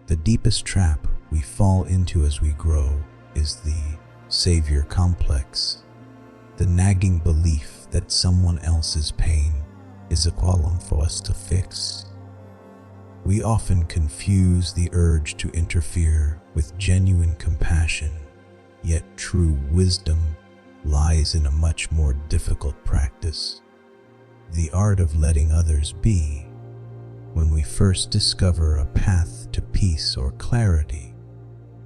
The deepest trap we fall into as we grow is the savior complex, the nagging belief that someone else's pain is a problem for us to fix. We often confuse the urge to interfere with genuine compassion, yet true wisdom lies in a much more difficult practice, the art of letting others be. When we first discover a path to peace or clarity,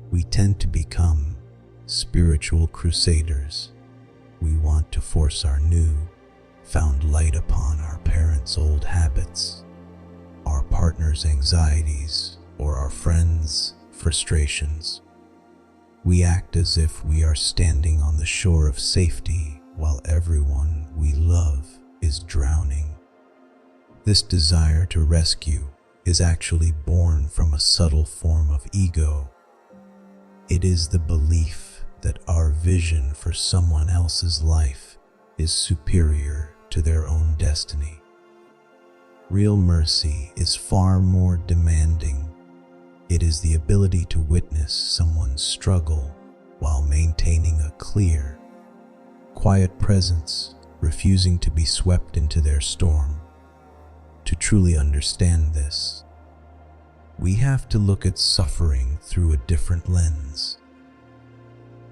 we tend to become spiritual crusaders. We want to force our new found light upon our parents' old habits, our partner's anxieties, or our friends' frustrations. We act as if we are standing on the shore of safety while everyone we love is drowning. This desire to rescue is actually born from a subtle form of ego. It is the belief that our vision for someone else's life is superior to their own destiny. Real mercy is far more demanding. It is the ability to witness someone's struggle while maintaining a clear, quiet presence, refusing to be swept into their storm. To truly understand this, we have to look at suffering through a different lens.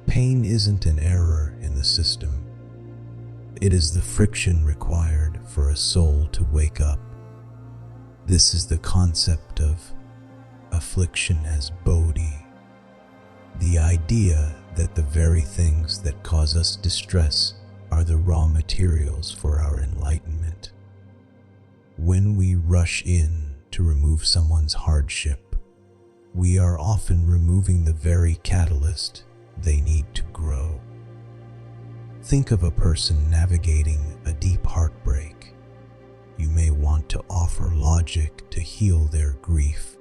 Pain isn't an error in the system. It is the friction required for a soul to wake up. This is the concept of affliction as Bodhi, the idea that the very things that cause us distress are the raw materials for our enlightenment. When we rush in to remove someone's hardship, we are often removing the very catalyst they need to grow. Think of a person navigating a deep heartbreak. You may want to offer logic to heal their grief,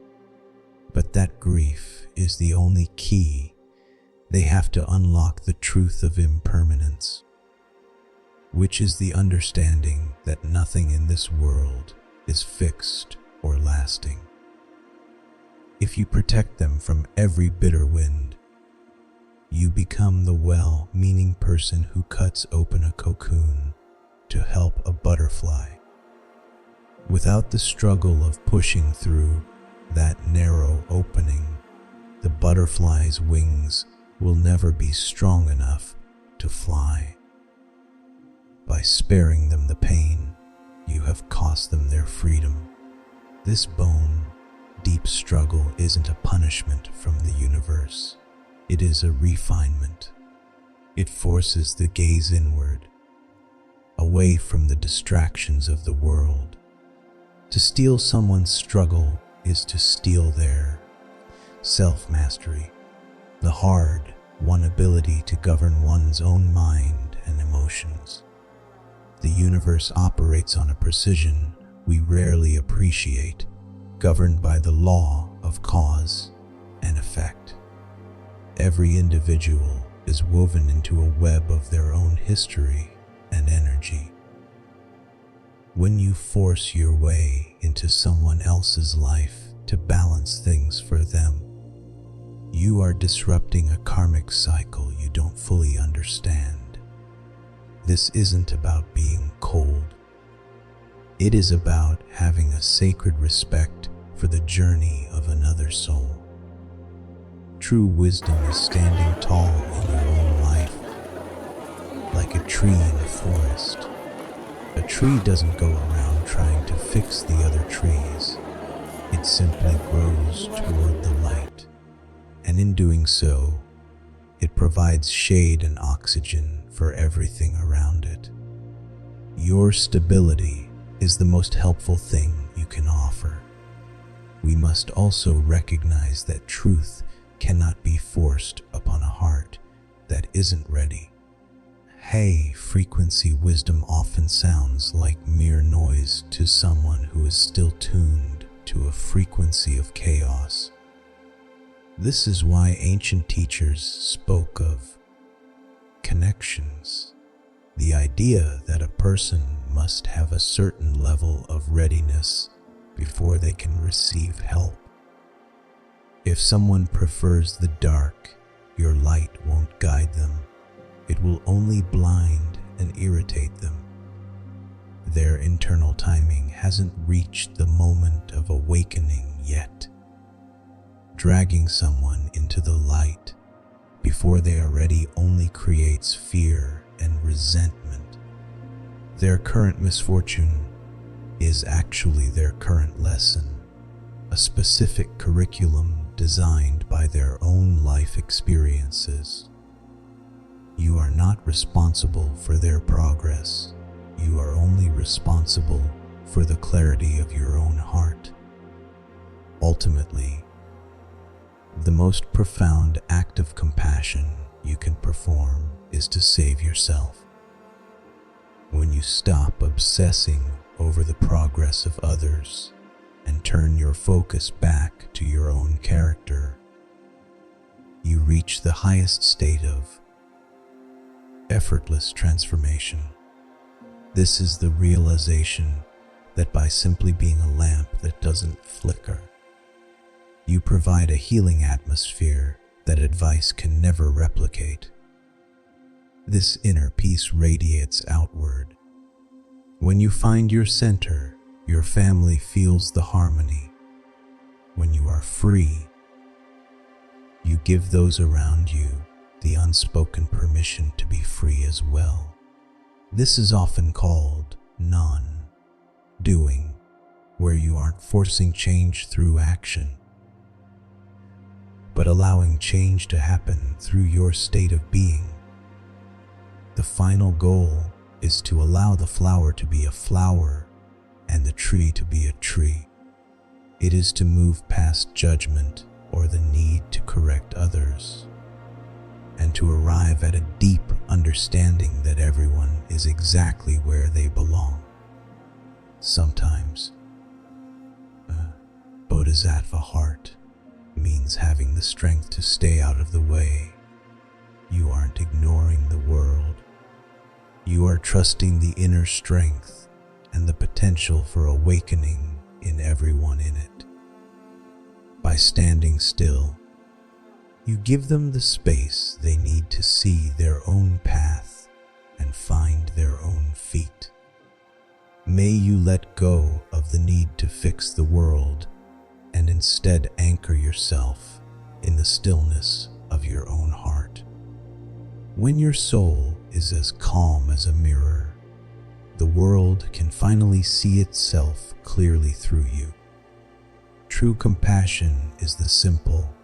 but that grief is the only key. They have to unlock the truth of impermanence, which is the understanding that nothing in this world is fixed or lasting. If you protect them from every bitter wind, you become the well-meaning person who cuts open a cocoon to help a butterfly. Without the struggle of pushing through that narrow opening, the butterfly's wings will never be strong enough to fly. By sparing them the pain, you have cost them their freedom. This bone deep struggle isn't a punishment from the universe. It is a refinement. It forces the gaze inward, away from the distractions of the world. To steal someone's struggle is to steal their self-mastery, the hard-won ability to govern one's own mind and emotions. The universe operates on a precision we rarely appreciate, governed by the law of cause and effect. Every individual is woven into a web of their own history and energy. When you force your way into someone else's life to balance things for them, you are disrupting a karmic cycle you don't fully understand. This isn't about being cold. It is about having a sacred respect for the journey of another soul. True wisdom is standing tall in your own life, like a tree in a forest. A tree doesn't go around trying to fix the other trees. It simply grows toward the light, and in doing so, it provides shade and oxygen for everything around it. Your stability is the most helpful thing you can offer. We must also recognize that truth cannot be forced upon a heart that isn't ready. High frequency wisdom often sounds like mere noise to someone who is still tuned to a frequency of chaos. This is why ancient teachers spoke of connections, the idea that a person must have a certain level of readiness before they can receive help. If someone prefers the dark, your light won't guide them. It will only blind and irritate them. Their internal timing hasn't reached the moment of awakening yet. Dragging someone into the light before they are ready only creates fear and resentment. Their current misfortune is actually their current lesson, a specific curriculum designed by their own life experiences. You are not responsible for their progress. You are only responsible for the clarity of your own heart. Ultimately, the most profound act of compassion you can perform is to save yourself. When you stop obsessing over the progress of others and turn your focus back to your own character, you reach the highest state of effortless transformation. This is the realization that by simply being a lamp that doesn't flicker, you provide a healing atmosphere that advice can never replicate. This inner peace radiates outward. When you find your center, your family feels the harmony. When you are free, you give those around you the unspoken permission to be free as well. This is often called non-doing, where you aren't forcing change through action, but allowing change to happen through your state of being. The final goal is to allow the flower to be a flower and the tree to be a tree. It is to move past judgment or the need to correct others, and to arrive at a deep understanding that everyone is exactly where they belong. Sometimes, Bodhisattva heart means having the strength to stay out of the way. You aren't ignoring the world. You are trusting the inner strength and the potential for awakening in everyone in it. By standing still, you give them the space they need to see their own path and find their own feet. May you let go of the need to fix the world and instead anchor yourself in the stillness of your own heart. When your soul is as calm as a mirror, the world can finally see itself clearly through you. True compassion is the simple,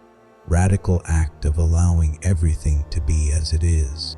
radical act of allowing everything to be as it is.